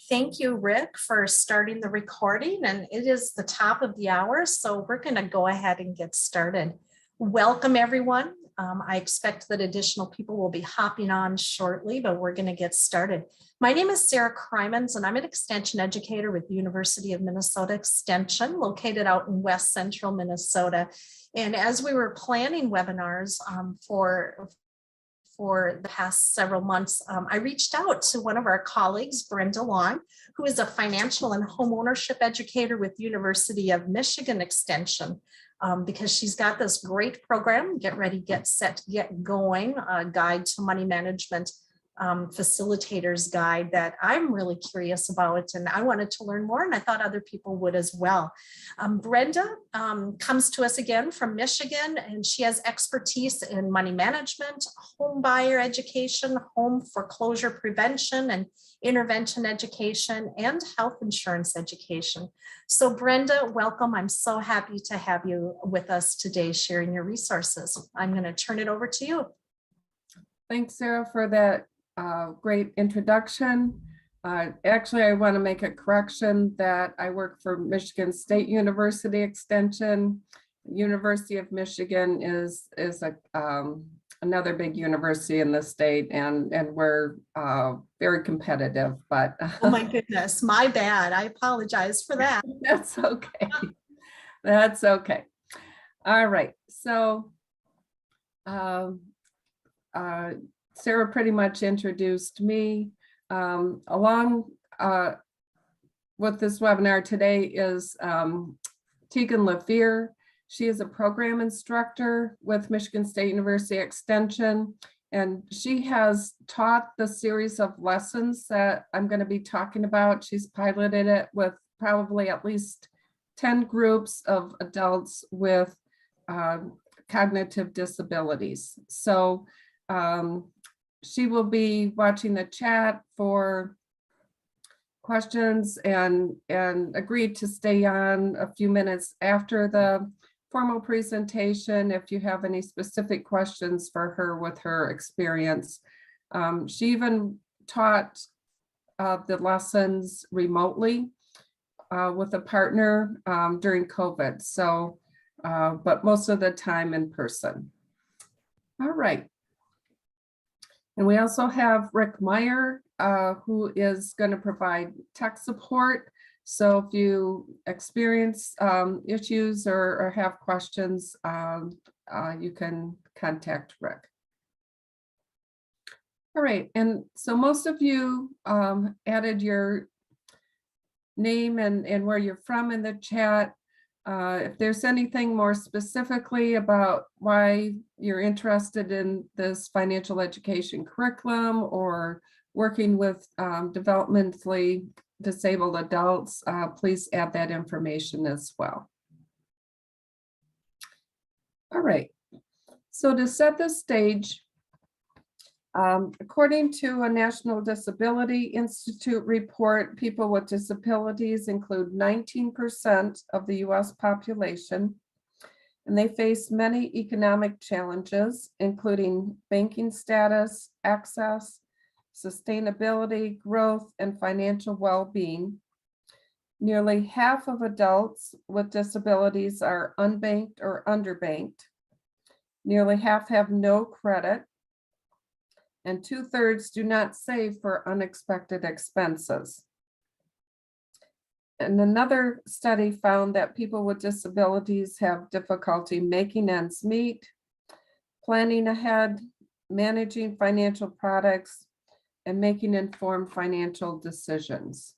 Thank you, Rick, for starting the recording, and it is the top of the hour, so we're going to go ahead and get started. Welcome, everyone. I expect that additional people will be hopping on shortly, but we're going to get started. My name is Sarah Crymans, and I'm an extension educator with the University of Minnesota Extension, located out in West Central Minnesota. And as we were planning webinars for the past several months, I reached out to one of our colleagues, Brenda Long, who is a financial and home ownership educator with University of Michigan Extension, because she's got this great program, Get Ready, Get Set, Get Going, a guide to money management facilitators guide that I'm really curious about, and I wanted to learn more, and I thought other people would as well. Brenda comes to us again from Michigan, and she has expertise in money management, home buyer education, home foreclosure prevention and intervention education, and health insurance education. So Brenda, welcome. I'm so happy to have you with us today sharing your resources. I'm going to turn it over to you. Thanks, Sarah, for that great introduction. Actually, I want to make a correction that I work for Michigan State University Extension. University of Michigan is another big university in the state, and we're very competitive. But oh my goodness, my bad. I apologize for that. That's okay. That's okay. All right. So Sarah pretty much introduced me. Along with this webinar today is Tegan LaFear. She is a program instructor with Michigan State University Extension, and she has taught the series of lessons that I'm going to be talking about. She's piloted it with probably at least 10 groups of adults with cognitive disabilities. So she will be watching the chat for questions and agreed to stay on a few minutes after the formal presentation if you have any specific questions for her with her experience. She even taught the lessons remotely with a partner during COVID. So, but most of the time in person. All right. And we also have Rick Meyer, who is going to provide tech support. So if you experience issues or have questions, you can contact Rick. All right, and so most of you added your name and where you're from in the chat. If there's anything more specifically about why you're interested in this financial education curriculum or working with developmentally disabled adults, please add that information as well. All right, so to set the stage, according to a National Disability Institute report, people with disabilities include 19% of the US population, and they face many economic challenges, including banking status, access, sustainability, growth, and financial well-being. Nearly half of adults with disabilities are unbanked or underbanked. Nearly half have no credit, and 2/3 do not save for unexpected expenses. And another study found that people with disabilities have difficulty making ends meet, planning ahead, managing financial products, and making informed financial decisions.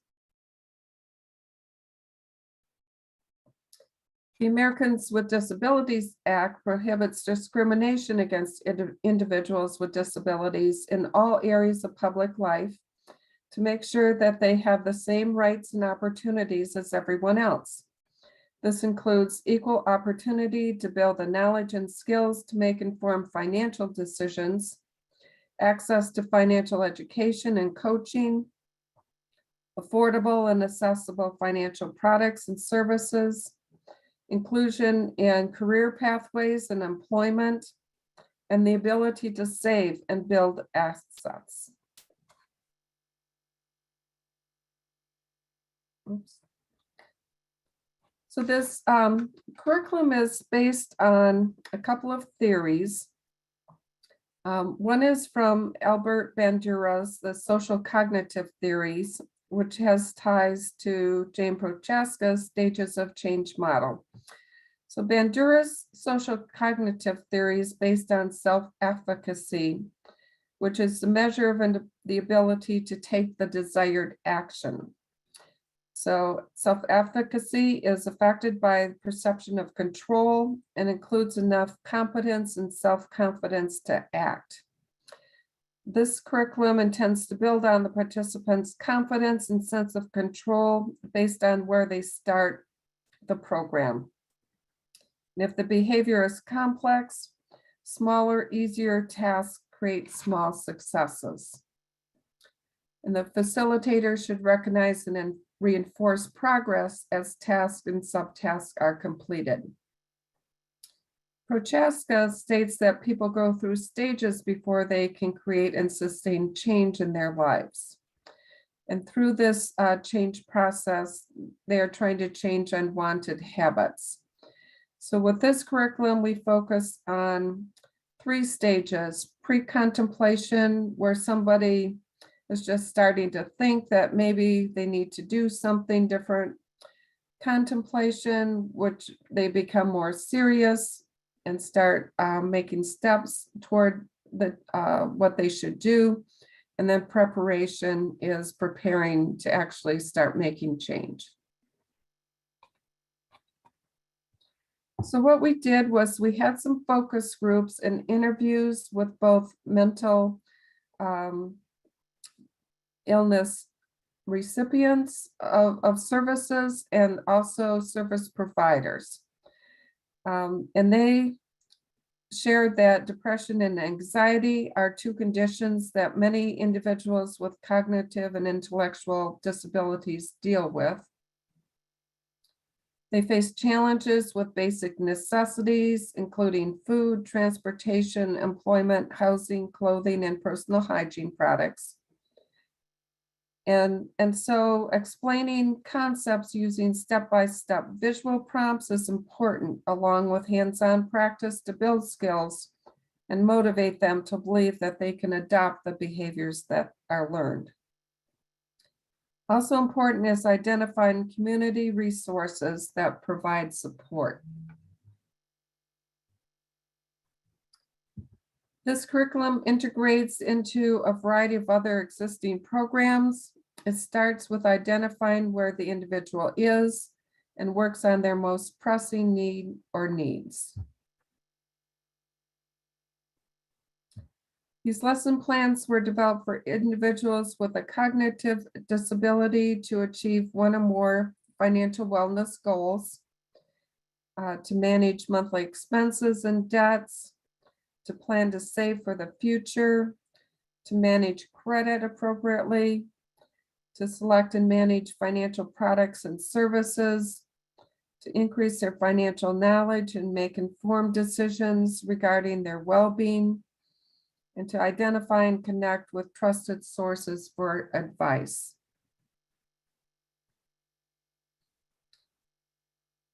The Americans with Disabilities Act prohibits discrimination against individuals with disabilities in all areas of public life to make sure that they have the same rights and opportunities as everyone else. This includes equal opportunity to build the knowledge and skills to make informed financial decisions, access to financial education and coaching, affordable and accessible financial products and services, inclusion in career pathways and employment, and the ability to save and build assets. Oops. So this curriculum is based on a couple of theories. One is from Albert Bandura's The Social Cognitive Theories, which has ties to Jane Prochaska's Stages of Change model. So Bandura's social cognitive theory is based on self-efficacy, which is the measure of the ability to take the desired action. So self-efficacy is affected by perception of control and includes enough competence and self-confidence to act. This curriculum intends to build on the participants' confidence and sense of control based on where they start the program. And if the behavior is complex, smaller, easier tasks create small successes. And the facilitator should recognize and reinforce progress as tasks and subtasks are completed. Prochaska states that people go through stages before they can create and sustain change in their lives. And through this change process, they are trying to change unwanted habits. So with this curriculum, we focus on 3 stages: pre-contemplation, where somebody is just starting to think that maybe they need to do something different; contemplation, which they become more serious and start making steps toward what they should do; and then preparation is preparing to actually start making change. So what we did was we had some focus groups and interviews with both mental illness recipients of services and also service providers. And they shared that depression and anxiety are 2 conditions that many individuals with cognitive and intellectual disabilities deal with. They face challenges with basic necessities, including food, transportation, employment, housing, clothing, and personal hygiene products. And so explaining concepts using step-by-step visual prompts is important, along with hands-on practice to build skills and motivate them to believe that they can adopt the behaviors that are learned. Also important is identifying community resources that provide support. This curriculum integrates into a variety of other existing programs. It starts with identifying where the individual is and works on their most pressing need or needs. These lesson plans were developed for individuals with a cognitive disability to achieve 1 or more financial wellness goals, to manage monthly expenses and debts, to plan to save for the future, to manage credit appropriately, to select and manage financial products and services, to increase their financial knowledge and make informed decisions regarding their well-being, and to identify and connect with trusted sources for advice.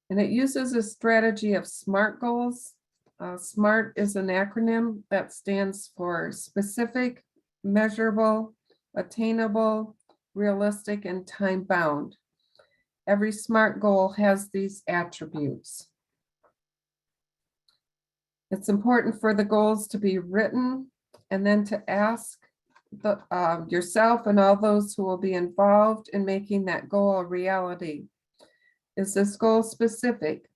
And it uses a strategy of SMART goals. SMART is an acronym that stands for specific, measurable, attainable, realistic, and time-bound. Every SMART goal has these attributes. It's important for the goals to be written and then to ask yourself and all those who will be involved in making that goal a reality. Is this goal specific?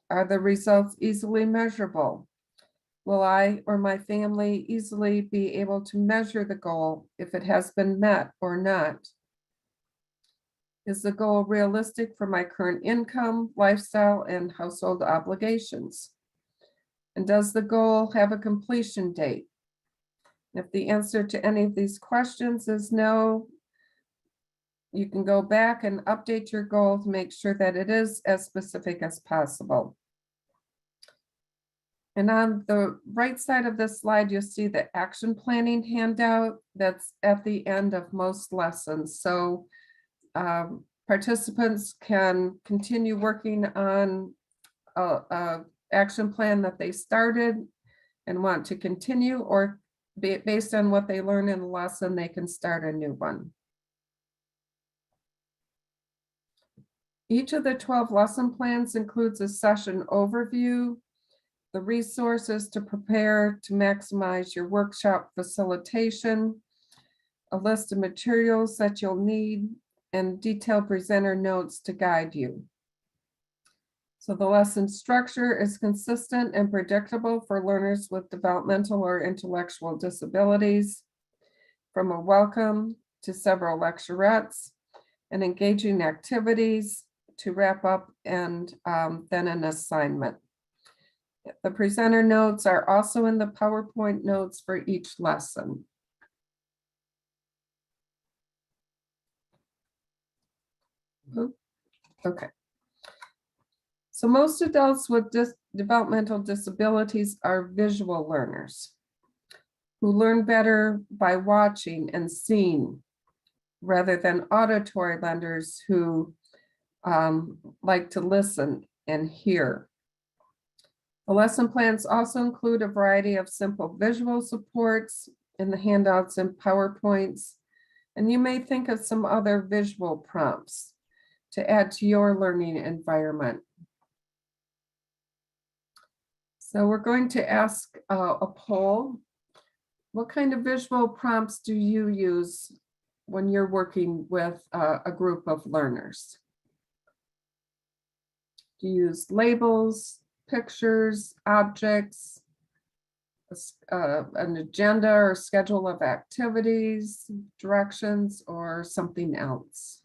Are the results easily measurable? Will I or my family easily be able to measure the goal if it has been met or not? Is the goal realistic for my current income, lifestyle, and household obligations? And does the goal have a completion date? If the answer to any of these questions is no, you can go back and update your goal to make sure that it is as specific as possible. And on the right side of this slide, you'll see the action planning handout that's at the end of most lessons. So Participants can continue working on a action plan that they started and want to continue, or based on what they learn in the lesson, they can start a new one. Each of the 12 lesson plans includes a session overview, the resources to prepare to maximize your workshop facilitation, a list of materials that you'll need, and detailed presenter notes to guide you. So the lesson structure is consistent and predictable for learners with developmental or intellectual disabilities, from a welcome to several lecturettes and engaging activities to wrap up, and then an assignment. The presenter notes are also in the PowerPoint notes for each lesson. Okay. So most adults with developmental disabilities are visual learners who learn better by watching and seeing rather than auditory learners who like to listen and hear. The lesson plans also include a variety of simple visual supports in the handouts and PowerPoints, and you may think of some other visual prompts to add to your learning environment. So we're going to ask a poll. What kind of visual prompts do you use when you're working with a group of learners? Do you use labels, pictures, objects, an agenda or schedule of activities, directions, or something else?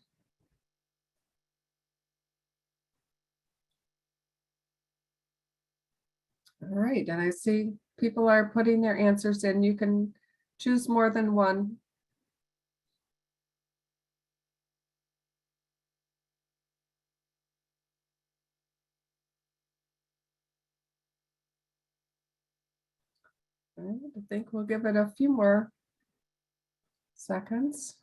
All right, and I see people are putting their answers in. You can choose more than one. All right, I think we'll give it a few more seconds.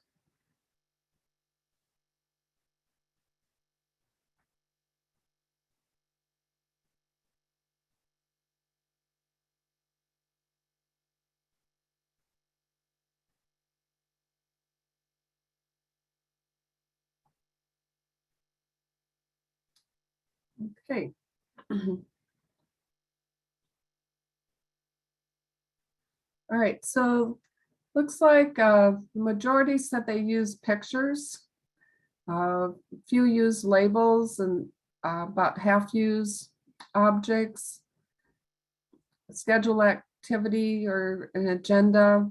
Okay. All right, so looks like the majority said they use pictures. Few use labels, and about half use objects, schedule activity or an agenda,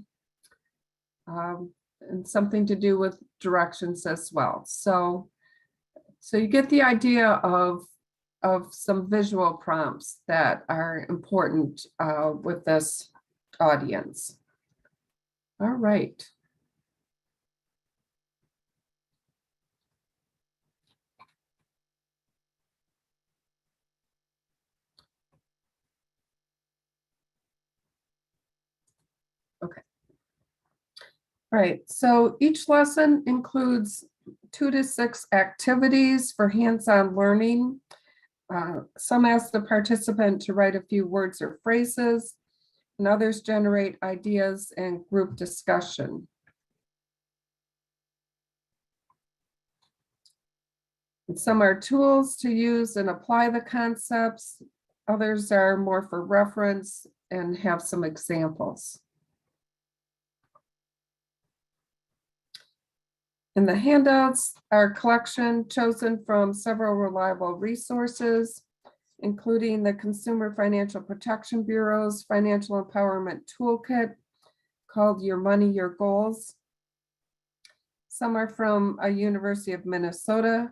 and something to do with directions as well. So you get the idea of some visual prompts that are important with this audience. All right. Okay. All right, so each lesson includes 2 to 6 activities for hands-on learning. Some ask the participant to write a few words or phrases, and others generate ideas and group discussion. And some are tools to use and apply the concepts. Others are more for reference and have some examples. In the handouts, our collection chosen from several reliable resources, including the Consumer Financial Protection Bureau's Financial Empowerment Toolkit called Your Money, Your Goals. Some are from a University of Minnesota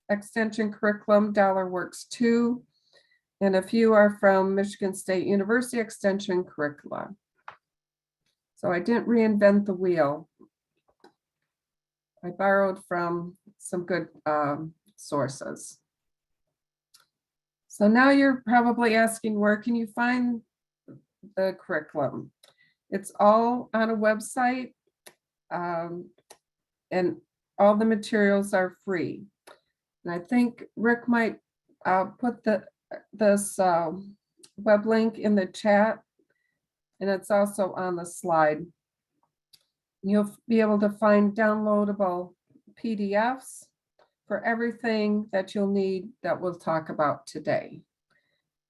extension curriculum, DollarWorks 2, and a few are from Michigan State University extension curricula. So I didn't reinvent the wheel. I borrowed from some good sources. So now you're probably asking, where can you find the curriculum? It's all on a website, and all the materials are free. And I think Rick might put this web link in the chat, and it's also on the slide. You'll be able to find downloadable PDFs for everything that you'll need that we'll talk about today.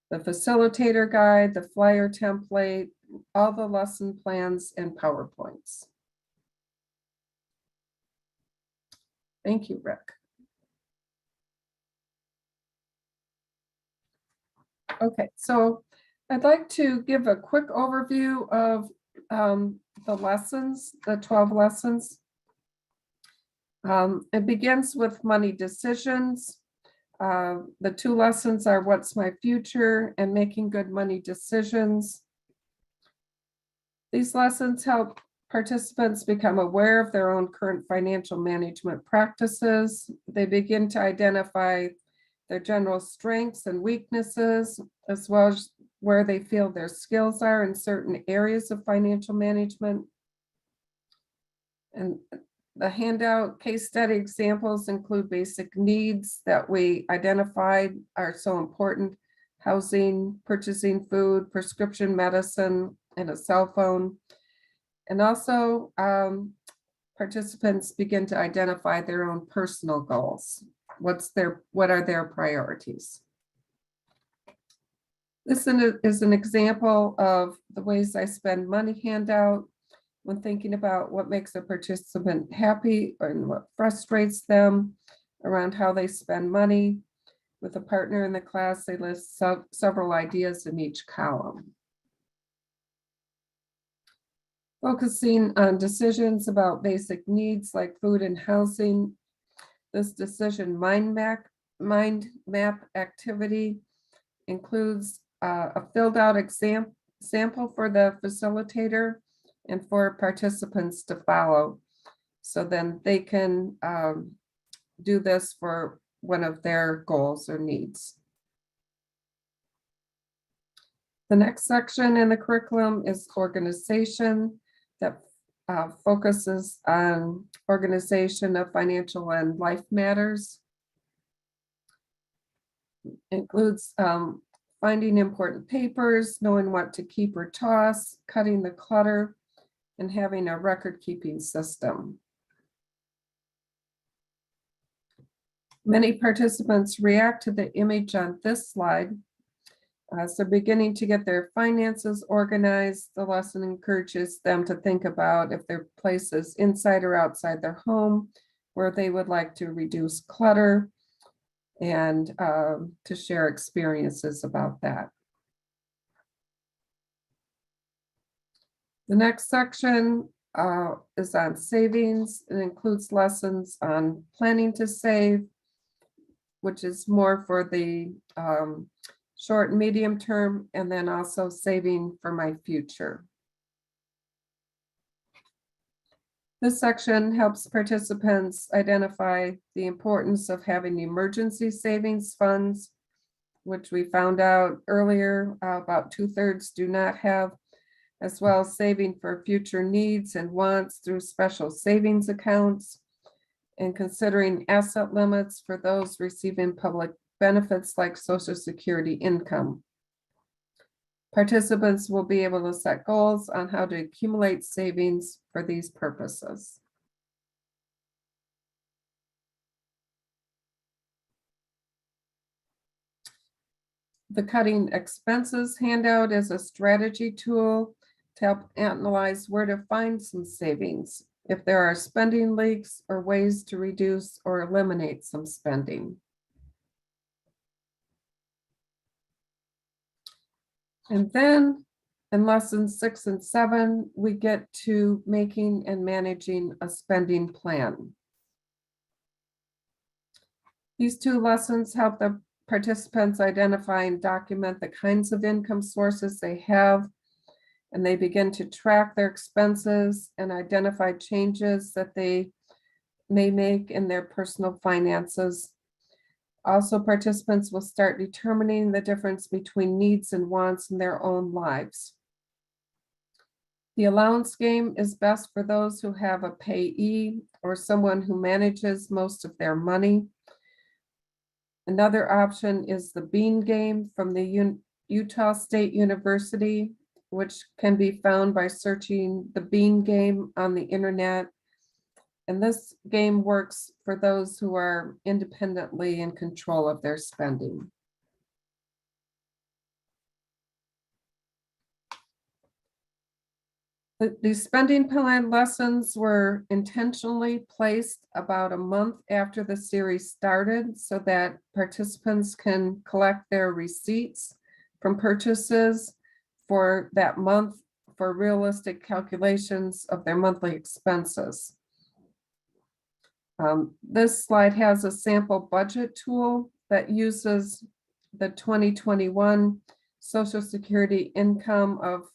The facilitator guide, the flyer template, all the lesson plans and PowerPoints. Thank you, Rick. Okay, so I'd like to give a quick overview of the lessons, the 12 lessons. It begins with money decisions. The 2 lessons are what's my future and making good money decisions. These lessons help participants become aware of their own current financial management practices. They begin to identify their general strengths and weaknesses, as well as where they feel their skills are in certain areas of financial management. And the handout case study examples include basic needs that we identified are so important: housing, purchasing food, prescription medicine, and a cell phone. And also participants begin to identify their own personal goals. What are their priorities? This is an example of the ways I spend money handout when thinking about what makes a participant happy and what frustrates them around how they spend money. With a partner in the class, they list several ideas in each column. Focusing on decisions about basic needs like food and housing, this decision mind map activity includes a filled out sample for the facilitator and for participants to follow. So then they can do this for one of their goals or needs. The next section in the curriculum is organization, that focuses on organization of financial and life matters. Includes finding important papers, knowing what to keep or toss, cutting the clutter, and having a record-keeping system. Many participants react to the image on this slide. So beginning to get their finances organized, the lesson encourages them to think about if there are places inside or outside their home where they would like to reduce clutter, and to share experiences about that. The next section is on savings. It includes lessons on planning to save, which is more for the short and medium term, and then also saving for my future. This section helps participants identify the importance of having emergency savings funds, which we found out earlier about 2/3 do not have, as well as saving for future needs and wants through special savings accounts, and considering asset limits for those receiving public benefits like Social Security income. Participants will be able to set goals on how to accumulate savings for these purposes. The cutting expenses handout is a strategy tool to help analyze where to find some savings, if there are spending leaks or ways to reduce or eliminate some spending. And then in lessons 6 and 7, we get to making and managing a spending plan. These 2 lessons help the participants identify and document the kinds of income sources they have, and they begin to track their expenses and identify changes that they may make in their personal finances. Also, participants will start determining the difference between needs and wants in their own lives. The allowance game is best for those who have a payee or someone who manages most of their money. Another option is the bean game from the Utah State University, which can be found by searching the bean game on the internet. And this game works for those who are independently in control of their spending. These spending plan lessons were intentionally placed about a month after the series started so that participants can collect their receipts from purchases for that month for realistic calculations of their monthly expenses. This slide has a sample budget tool that uses the 2021 Social Security income of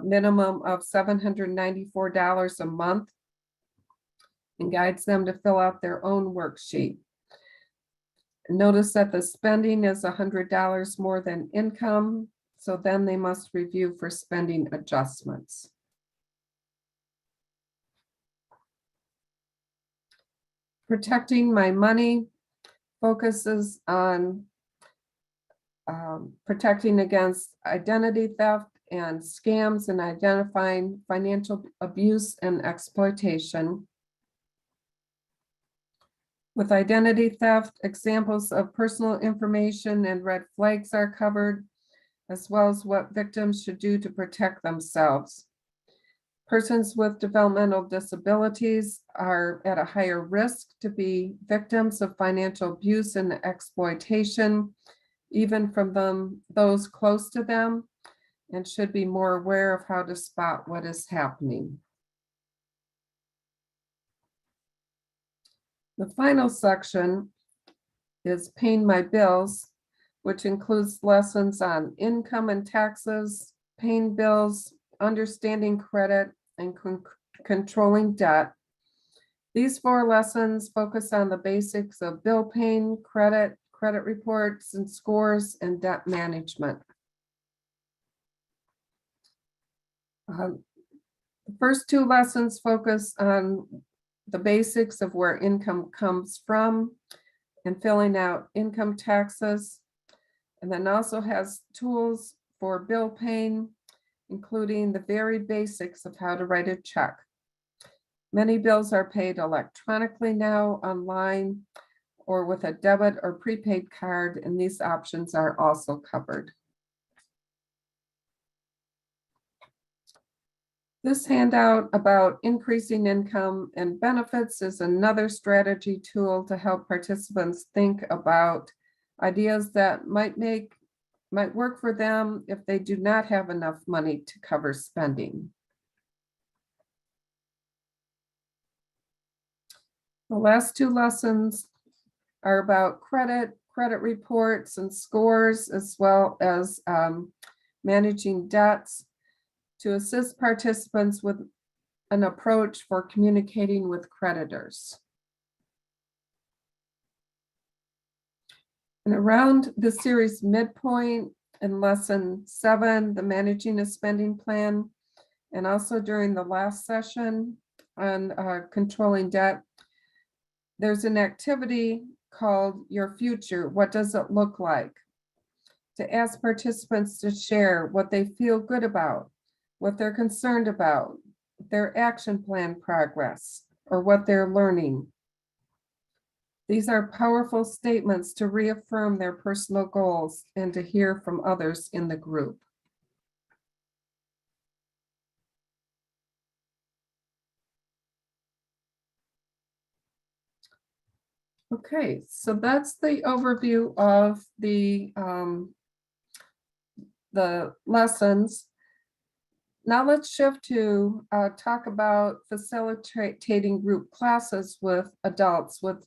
minimum of $794 a month and guides them to fill out their own worksheet. Notice that the spending is $100 more than income, so then they must review for spending adjustments. Protecting my money focuses on protecting against identity theft and scams and identifying financial abuse and exploitation. With identity theft, examples of personal information and red flags are covered, as well as what victims should do to protect themselves. Persons with developmental disabilities are at a higher risk to be victims of financial abuse and exploitation, even from those close to them, and should be more aware of how to spot what is happening. The final section is paying my bills, which includes lessons on income and taxes, paying bills, understanding credit, and controlling debt. These 4 lessons focus on the basics of bill paying, credit reports and scores, and debt management. The first 2 lessons focus on the basics of where income comes from and filling out income taxes, and then also has tools for bill paying, including the very basics of how to write a check. Many bills are paid electronically now, online, or with a debit or prepaid card, and these options are also covered. This handout about increasing income and benefits is another strategy tool to help participants think about ideas that might work for them if they do not have enough money to cover spending. The last 2 lessons are about credit reports and scores, as well as managing debts, to assist participants with an approach for communicating with creditors. And around the series midpoint in lesson 7, the managing a spending plan, and also during the last session on controlling debt, there's an activity called Your Future, What Does It Look Like? To ask participants to share what they feel good about, what they're concerned about, their action plan progress, or what they're learning. These are powerful statements to reaffirm their personal goals and to hear from others in the group. Okay, so that's the overview of the lessons. Now let's shift to talk about facilitating group classes with adults with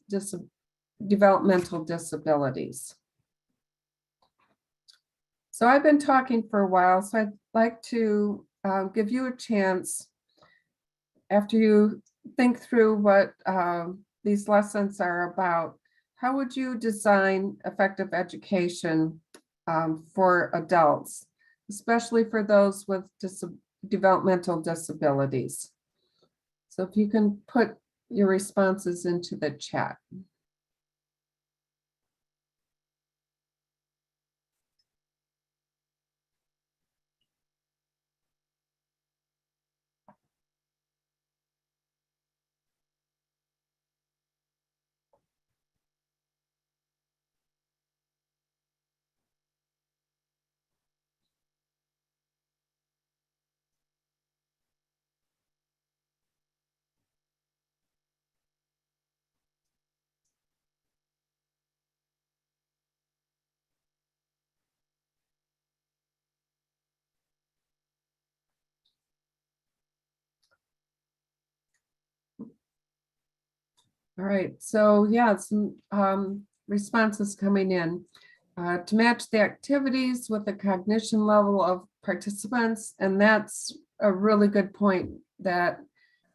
developmental disabilities. So I've been talking for a while, so I'd like to give you a chance, after you think through what these lessons are about, how would you design effective education for adults, especially for those with developmental disabilities. So if you can put your responses into the chat. All right, so yeah, some responses coming in. To match the activities with the cognition level of participants, and that's a really good point, that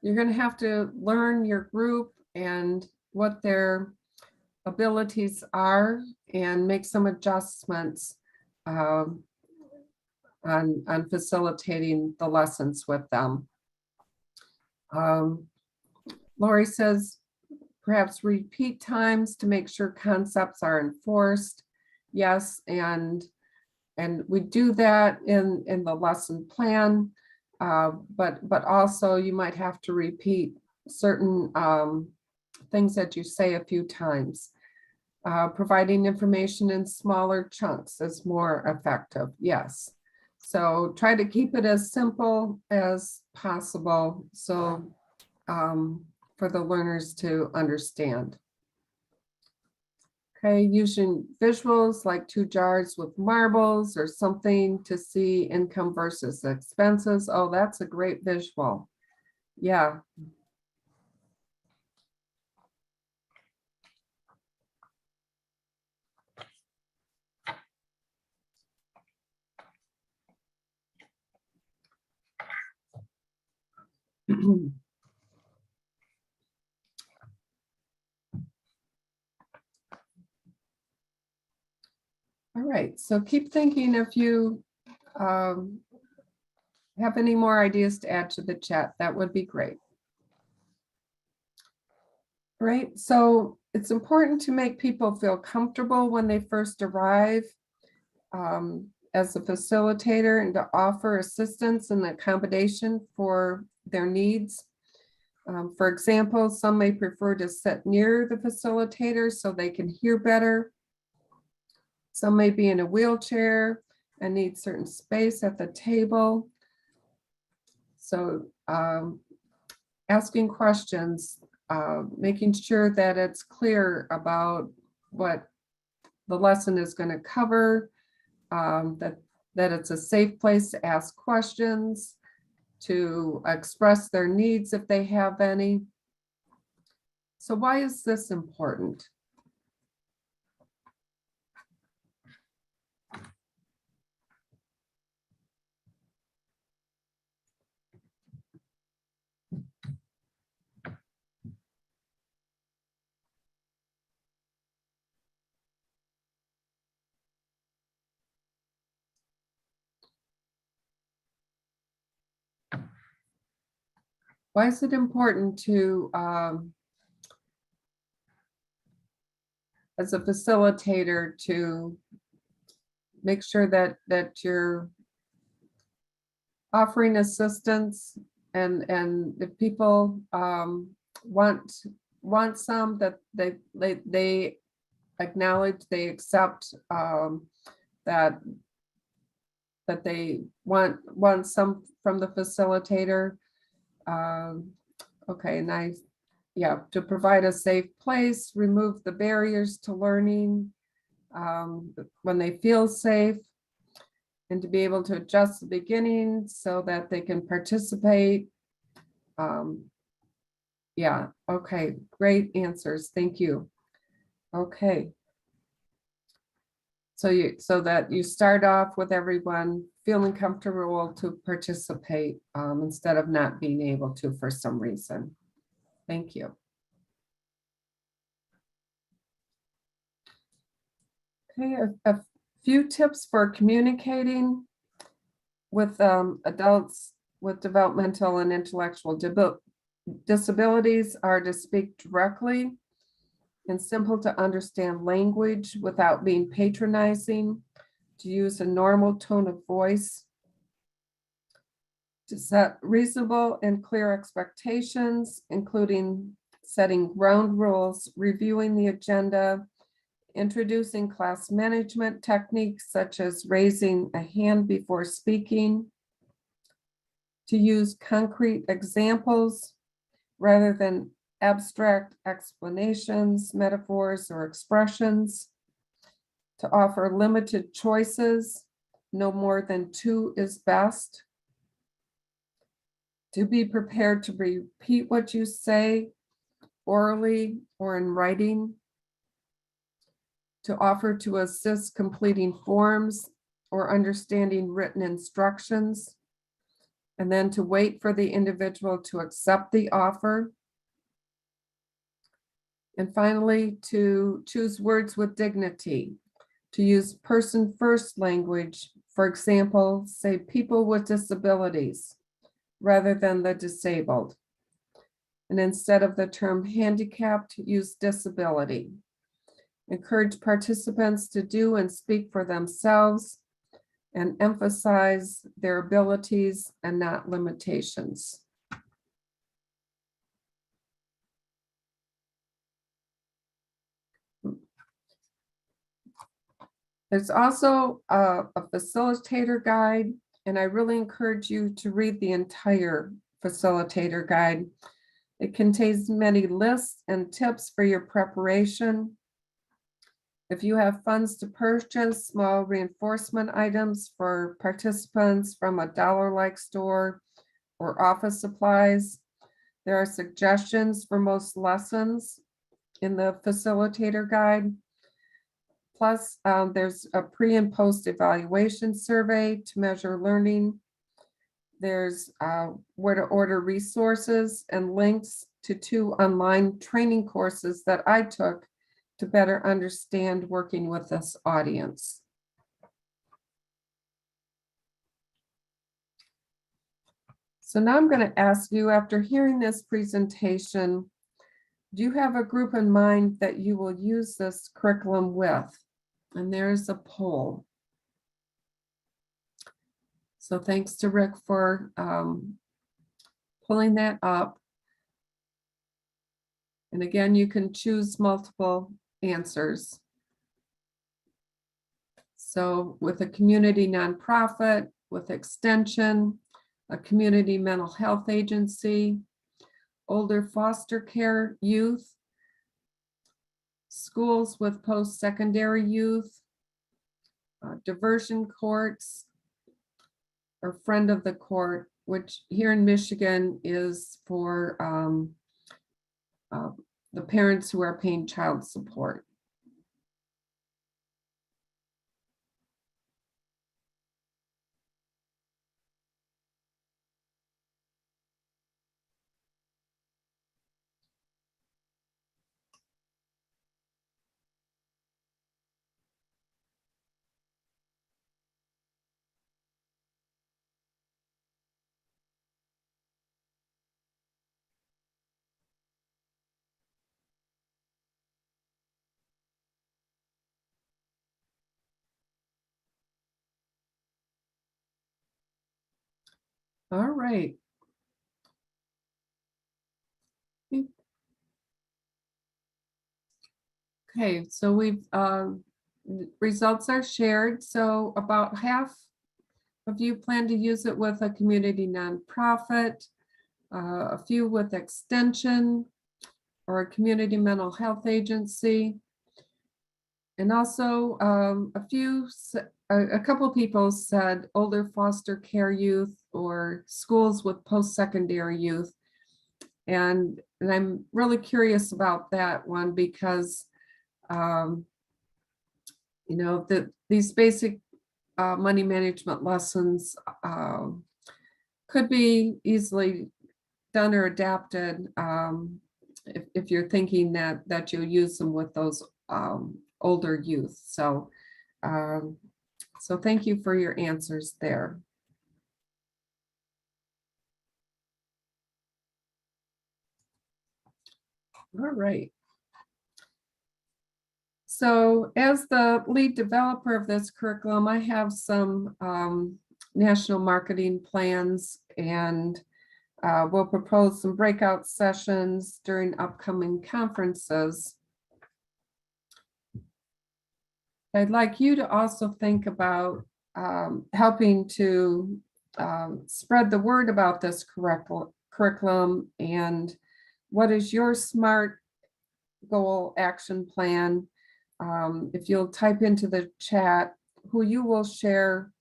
you're going to have to learn your group and what their abilities are and make some adjustments on facilitating the lessons with them. Lori says, perhaps repeat times to make sure concepts are enforced. Yes, and we do that in the lesson plan, but also you might have to repeat certain things that you say a few times. Providing information in smaller chunks is more effective. Yes. So try to keep it as simple as possible, so for the learners to understand. Okay, using visuals like 2 jars with marbles or something to see income versus expenses. Oh, that's a great visual. Yeah. All right, so keep thinking if you have any more ideas to add to the chat, that would be great. All right, so it's important to make people feel comfortable when they first arrive as a facilitator, and to offer assistance and accommodation for their needs. For example, some may prefer to sit near the facilitator so they can hear better. Some may be in a wheelchair and need certain space at the table. So asking questions, making sure that it's clear about what the lesson is going to cover, that it's a safe place to ask questions, to express their needs if they have any. So why is this important? Why is it important to, as a facilitator, to make sure that you're offering assistance, and if people want some, that they acknowledge, they accept that they want some from the facilitator. Okay, nice. Yeah, to provide a safe place, remove the barriers to learning when they feel safe, and to be able to adjust the beginning so that they can participate. Yeah, okay, great answers. Thank you. Okay. So that you start off with everyone feeling comfortable to participate instead of not being able to for some reason. Thank you. Okay, a few tips for communicating with adults with developmental and intellectual disabilities are to speak directly in simple to understand language without being patronizing, to use a normal tone of voice, to set reasonable and clear expectations, including setting ground rules, reviewing the agenda, introducing class management techniques such as raising a hand before speaking, to use concrete examples rather than abstract explanations, metaphors, or expressions, to offer limited choices, no more than 2 is best, to be prepared to repeat what you say orally or in writing, to offer to assist completing forms or understanding written instructions, and then to wait for the individual to accept the offer. And finally, to choose words with dignity, to use person first language. For example, say people with disabilities rather than the disabled. And instead of the term handicapped, use disability. Encourage participants to do and speak for themselves and emphasize their abilities and not limitations. There's also a facilitator guide, and I really encourage you to read the entire facilitator guide. It contains many lists and tips for your preparation. If you have funds to purchase small reinforcement items for participants from a dollar-like store or office supplies, there are suggestions for most lessons in the facilitator guide. Plus, there's a pre and post evaluation survey to measure learning. There's where to order resources and links to 2 online training courses that I took to better understand working with this audience. So now I'm going to ask you, after hearing this presentation, do you have a group in mind that you will use this curriculum with? And there's a poll. So thanks to Rick for pulling that up. And again, you can choose multiple answers. So with a community nonprofit, with extension, a community mental health agency, older foster care youth, schools with post-secondary youth, diversion courts, or friend of the court, which here in Michigan is for the parents who are paying child support. All right. Okay, so we've results are shared. So about half of you plan to use it with a community nonprofit, a few with extension or a community mental health agency. And also a couple people said older foster care youth or schools with post-secondary youth. And I'm really curious about that one because you know, these basic money management lessons could be easily done or adapted if you're thinking that you'll use them with those older youth. So, so thank you for your answers there. All right. So as the lead developer of this curriculum, I have some national marketing plans, and we'll propose some breakout sessions during upcoming conferences. I'd like you to also think about helping to spread the word about this curriculum, and what is your SMART goal action plan. If you'll type into the chat who you will share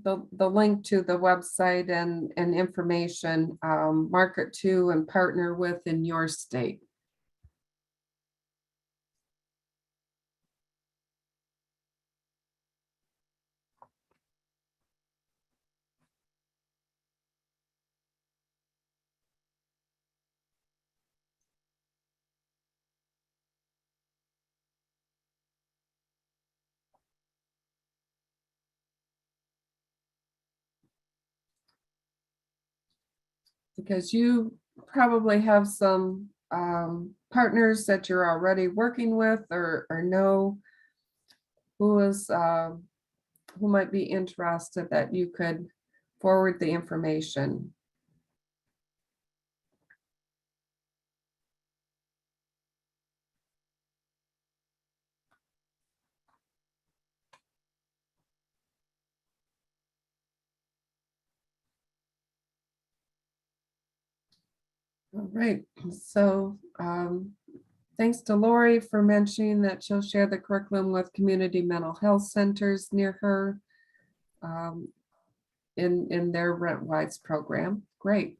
the link to the website and information, market to and partner with in your state. Because you probably have some partners that you're already working with, or know who might be interested, that you could forward the information. All right, so thanks to Lori for mentioning that she'll share the curriculum with community mental health centers near her in their rent-wise program. Great.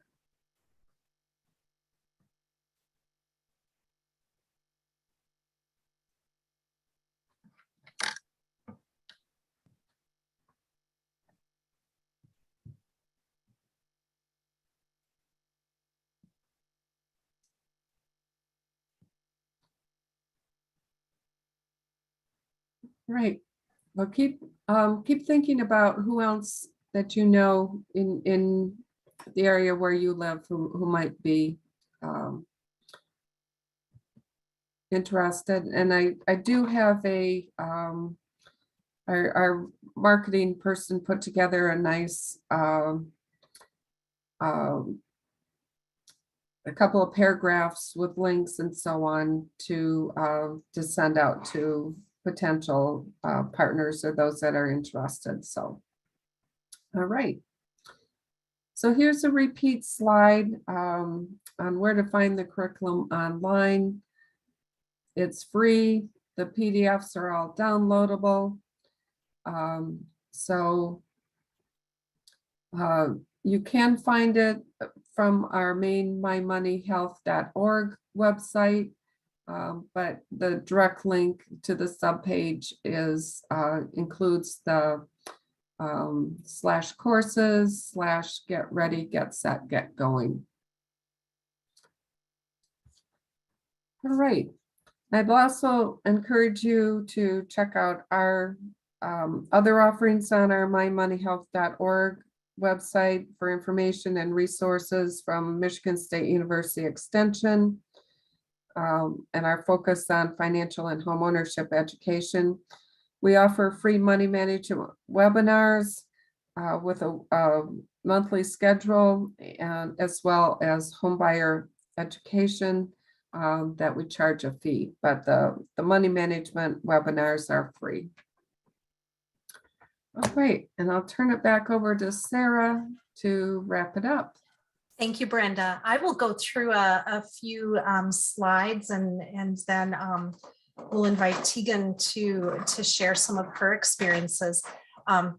Right. Well, keep thinking about who else that you know in the area where you live who might be interested. And I do have our marketing person put together a nice a couple of paragraphs with links and so on to send out to potential partners or those that are interested. So, all right. So here's a repeat slide on where to find the curriculum online. It's free. The PDFs are all downloadable. So you can find it from our main mymoneyhealth.org website, but the direct link to the subpage is includes the /courses/get ready, get set, get going. All right. I'd also encourage you to check out our other offerings on our mymoneyhealth.org website for information and resources from Michigan State University Extension, and our focus on financial and homeownership education. We offer free money management webinars with a monthly schedule, and as well as homebuyer education that we charge a fee, but the money management webinars are free. All right, and I'll turn it back over to Sarah to wrap it up. Thank you, Brenda. I will go through a few slides, and then we'll invite Tegan to share some of her experiences.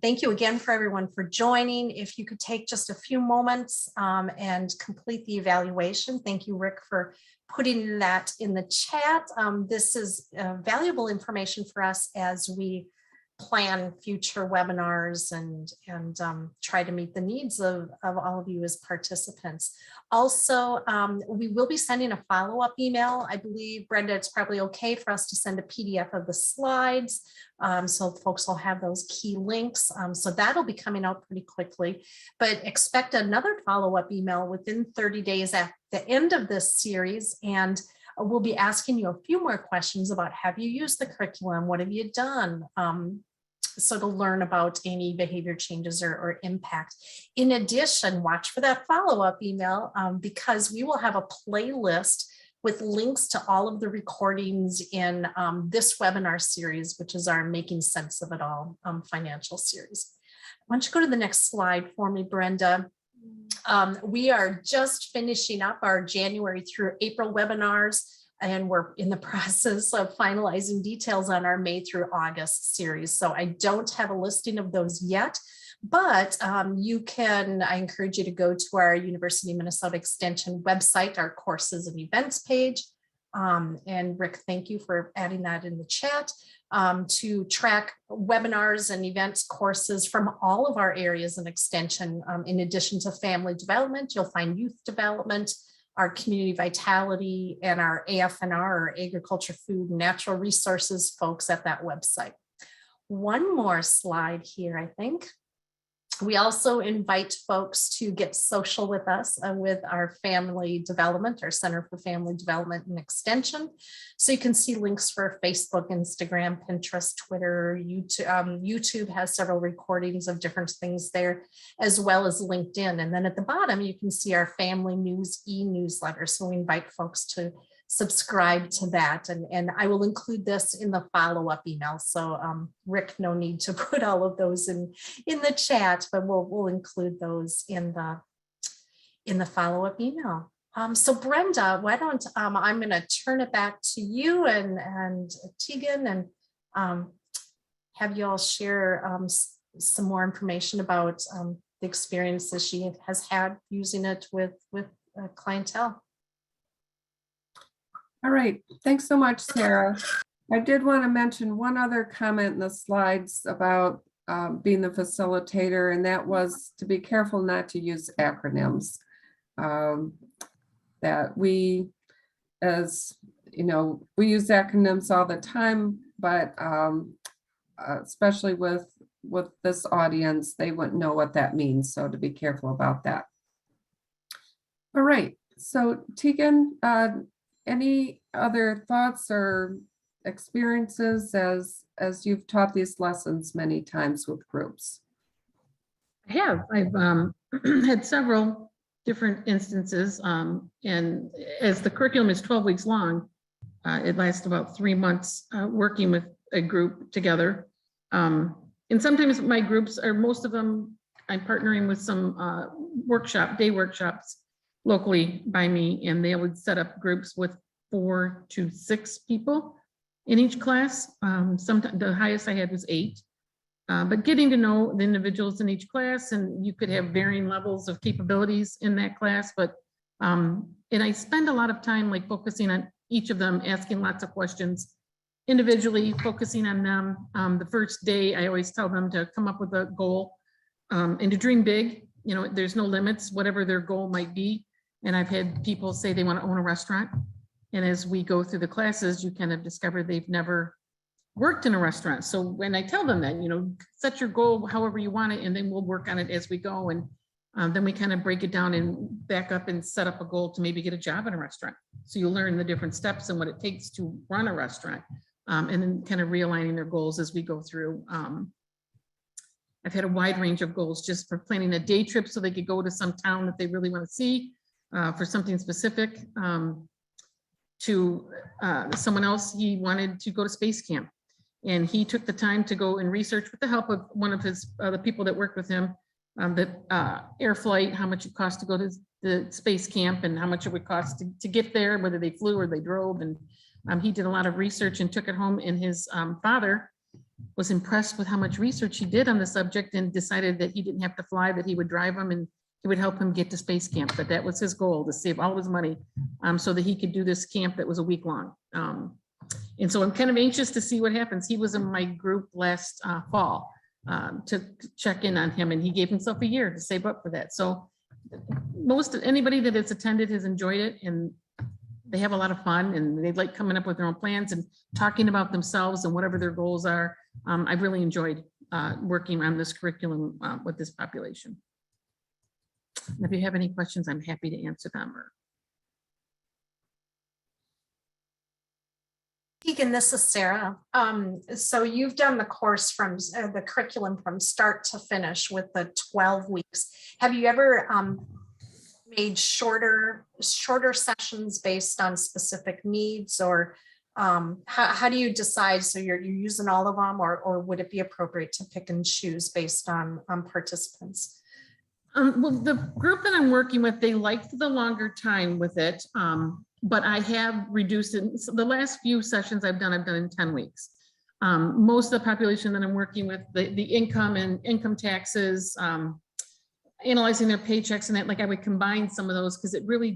Thank you again for everyone for joining. If you could take just a few moments and complete the evaluation. Thank you, Rick, for putting that in the chat. This is valuable information for us as we plan future webinars and try to meet the needs of all of you as participants. Also, we will be sending a follow-up email. I believe, Brenda, it's probably okay for us to send a PDF of the slides, so folks will have those key links. So that'll be coming out pretty quickly, but expect another follow-up email within 30 days at the end of this series, and we'll be asking you a few more questions about, have you used the curriculum? What have you done? So to learn about any behavior changes or impact. In addition, watch for that follow-up email because we will have a playlist with links to all of the recordings in this webinar series, which is our Making Sense of It All financial series. Why don't you go to the next slide for me, Brenda? We are just finishing up our January through April webinars, and we're in the process of finalizing details on our May through August series. So I don't have a listing of those yet, but I encourage you to go to our University of Minnesota Extension website, our courses and events page. And Rick, thank you for adding that in the chat, to track webinars and events courses from all of our areas in Extension. In addition to family development, you'll find youth development, our community vitality, and our AFNR, or agriculture, food, and natural resources folks at that website. One more slide here, I think. We also invite folks to get social with us with our family development, our Center for Family Development and Extension. So you can see links for Facebook, Instagram, Pinterest, Twitter, YouTube. YouTube has several recordings of different things there, as well as LinkedIn. And then at the bottom, you can see our family news e-newsletter. So we invite folks to subscribe to that, and I will include this in the follow-up email. So Rick, no need to put all of those in the chat, but we'll include those in the follow-up email. So Brenda, why don't I'm going to turn it back to you and Tegan, and have you all share some more information about the experiences she has had using it with clientele. All right, thanks so much, Sarah. I did want to mention one other comment in the slides about being the facilitator, and that was to be careful not to use acronyms. That we, as you know, we use acronyms all the time, but especially with this audience, they wouldn't know what that means. So to be careful about that. All right, so Tegan, any other thoughts or experiences as you've taught these lessons many times with groups? I have. I've had several different instances, and as the curriculum is 12 weeks long, it lasts about 3 months working with a group together. And sometimes my groups are, most of them, I'm partnering with some day workshops locally by me, and they would set up groups with 4 to 6 people in each class. Sometimes the highest I had was 8. But getting to know the individuals in each class, and you could have varying levels of capabilities in that class, but and I spend a lot of time like focusing on each of them, asking lots of questions individually, focusing on them. The first day, I always tell them to come up with a goal and to dream big. You know, there's no limits, whatever their goal might be. And I've had people say they want to own a restaurant. And as we go through the classes, you kind of discover they've never worked in a restaurant. So when I tell them that, you know, set your goal however you want it, and then we'll work on it as we go. And then we kind of break it down and back up and set up a goal to maybe get a job in a restaurant. So you learn the different steps and what it takes to run a restaurant, and then kind of realigning their goals as we go through. I've had a wide range of goals just for planning a day trip so they could go to some town that they really want to see for something specific. To someone else, he wanted to go to space camp, and he took the time to go and research with the help of one of his the people that worked with him, the air flight, how much it cost to go to the space camp and how much it would cost to get there, whether they flew or they drove. And he did a lot of research and took it home, and his father was impressed with how much research he did on the subject and decided that he didn't have to fly, that he would drive him and he would help him get to space camp. But that was his goal, to save all his money so that he could do this camp that was a week long. And so I'm kind of anxious to see what happens. He was in my group last fall to check in on him, and he gave himself a year to save up for that. So anybody that has attended has enjoyed it, and they have a lot of fun, and they like coming up with their own plans and talking about themselves and whatever their goals are. I've really enjoyed working on this curriculum with this population. If you have any questions, I'm happy to answer them. Keegan, this is Sarah. So you've done the course from the curriculum from start to finish with the 12 weeks. Have you ever made shorter sessions based on specific needs, or how do you decide? So you're using all of them, or would it be appropriate to pick and choose based on participants? Well, the group that I'm working with, they liked the longer time with it, but I have reduced it. So the last few sessions I've done in 10 weeks. Most of the population that I'm working with, the income and income taxes, analyzing their paychecks and that, like I would combine some of those because it really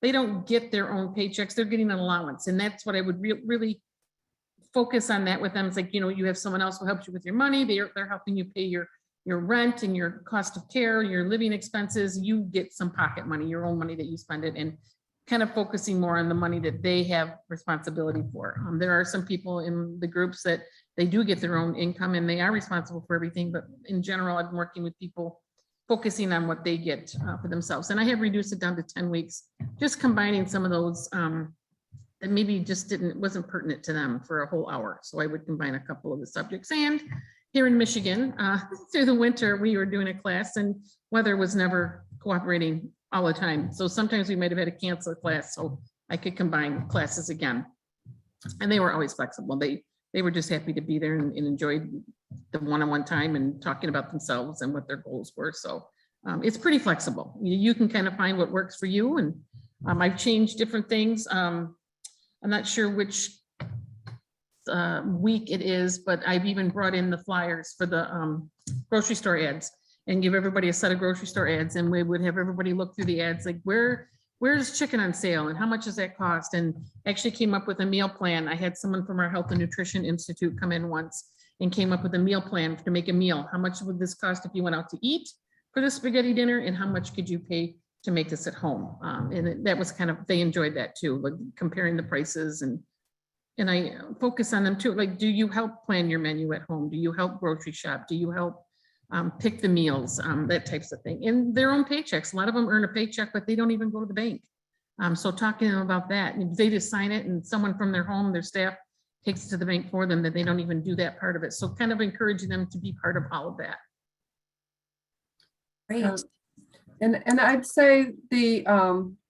they don't get their own paychecks, they're getting an allowance. And that's what I would really focus on that with them. It's like, you have someone else who helps you with your money. They're helping you pay your rent and your cost of care, your living expenses. You get some pocket money, your own money that you spend it, and kind of focusing more on the money that they have responsibility for. There are some people in the groups that they do get their own income and they are responsible for everything. But in general, I'm working with people focusing on what they get for themselves. And I have reduced it down to 10 weeks, just combining some of those that maybe just wasn't pertinent to them for a whole hour. So I would combine a couple of the subjects. And here in Michigan, through the winter, we were doing a class and weather was never cooperating all the time. So sometimes we might have had to cancel a class so I could combine classes again. And they were always flexible. They were just happy to be there and enjoyed the one-on-one time and talking about themselves and what their goals were. So it's pretty flexible. You can kind of find what works for you. And I've changed different things. I'm not sure which week it is, but I've even brought in the flyers for the grocery store ads and give everybody a set of grocery store ads. And we would have everybody look through the ads, like where's chicken on sale and how much does that cost? And actually came up with a meal plan. I had someone from our Health and Nutrition Institute come in once and came up with a meal plan to make a meal. How much would this cost if you went out to eat for the spaghetti dinner? And how much could you pay to make this at home? And that was they enjoyed that too, like comparing the prices. And I focus on them too. Like, do you help plan your menu at home? Do you help grocery shop? Do you help pick the meals, that types of thing, in their own paychecks? A lot of them earn a paycheck, but they don't even go to the bank. So talking to them about that, and they just sign it and someone from their home, their staff takes it to the bank for them, that they don't even do that part of it. So kind of encouraging them to be part of all of that. Great. And I'd say the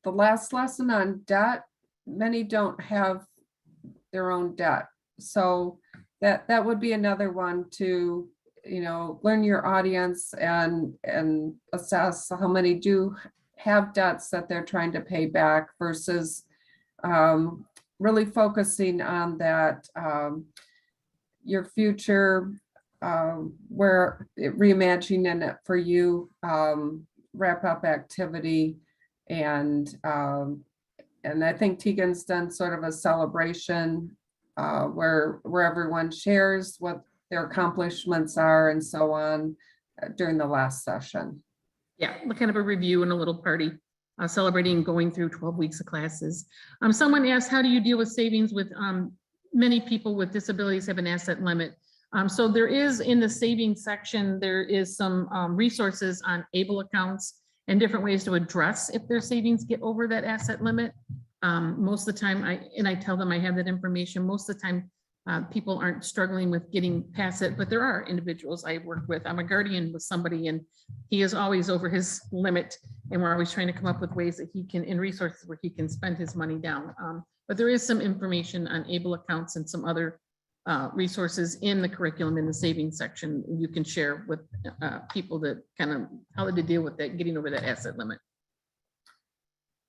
last lesson on debt, many don't have their own debt. So that would be another one to, learn your audience and assess how many do have debts that they're trying to pay back versus really focusing on that, your future, where reimagining it for you, wrap up activity. And I think Tegan's done sort of a celebration where everyone shares what their accomplishments are and so on during the last session. Yeah, kind of a review and a little party celebrating going through 12 weeks of classes. Someone asked, how do you deal with savings with many people with disabilities have an asset limit? So there is, in the savings section, there is some resources on ABLE accounts and different ways to address if their savings get over that asset limit. Most of the time, I tell them I have that information. Most of the time, people aren't struggling with getting past it, but there are individuals I work with. I'm a guardian with somebody and he is always over his limit, and we're always trying to come up with ways that he can, in resources where he can spend his money down. But there is some information on ABLE accounts and some other resources in the curriculum in the savings section you can share with people that kind of how to deal with that, getting over that asset limit.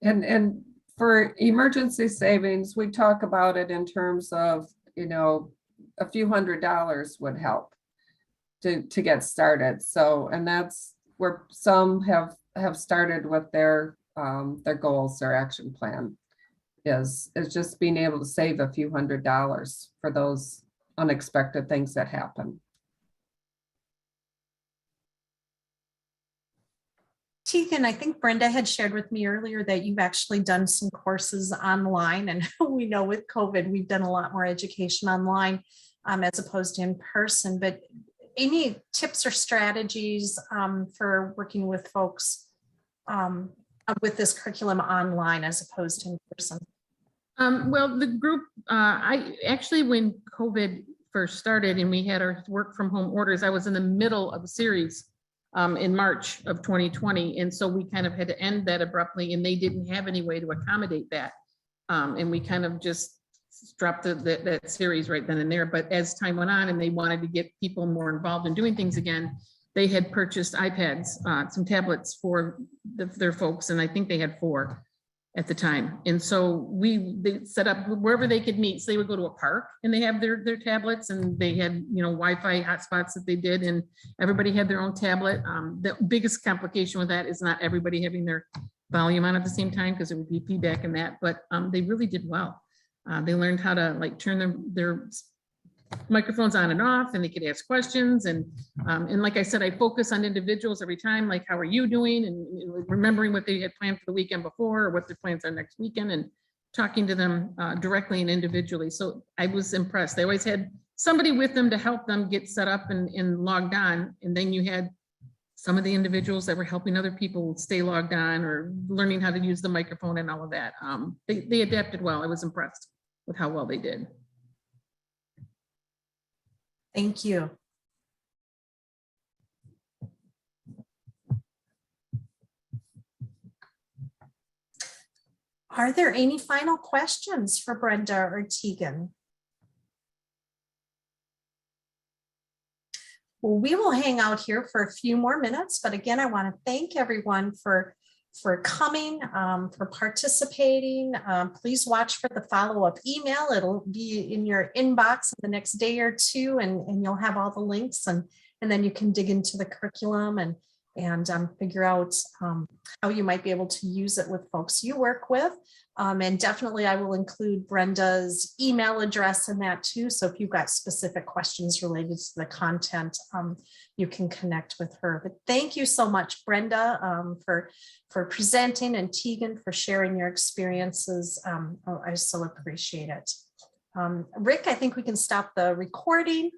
And for emergency savings, we talk about it in terms of, a few $100s would help to get started. So, and that's where some have started with their goals, their action plan. is just being able to save a few $100s for those unexpected things that happen. Tegan, I think Brenda had shared with me earlier that you've actually done some courses online, and we know with COVID, we've done a lot more education online as opposed to in person, but any tips or strategies for working with folks with this curriculum online as opposed to in person? Well, the group, I actually, when COVID first started and we had our work from home orders, I was in the middle of a series in March of 2020. And so we kind of had to end that abruptly, and they didn't have any way to accommodate that. And we kind of just dropped that series right then and there. But as time went on and they wanted to get people more involved in doing things again, they had purchased iPads, some tablets for their folks. And I think they had 4 at the time. And so they set up wherever they could meet. So they would go to a park and they have their tablets, and they had, Wi-Fi hotspots that they did, and everybody had their own tablet. The biggest complication with that is not everybody having their volume on at the same time, because it would be feedback in that, but they really did well. They learned how to turn their microphones on and off, and they could ask questions. And like I said, I focus on individuals every time, like, how are you doing? And remembering what they had planned for the weekend before, or what their plans are next weekend, and talking to them directly and individually. So I was impressed. They always had somebody with them to help them get set up and logged on. And then you had some of the individuals that were helping other people stay logged on, or learning how to use the microphone and all of that. They adapted well. I was impressed with how well they did. Thank you. Are there any final questions for Brenda or Tegan? Well, we will hang out here for a few more minutes, but again, I want to thank everyone for coming, for participating. Please watch for the follow-up email. It'll be in your inbox in the next day or two, and you'll have all the links, and then you can dig into the curriculum and figure out how you might be able to use it with folks you work with. And definitely I will include Brenda's email address in that too. So if you've got specific questions related to the content, you can connect with her. But thank you so much, Brenda, for presenting, and Tegan for sharing your experiences. I so appreciate it. Rick, I think we can stop the recording.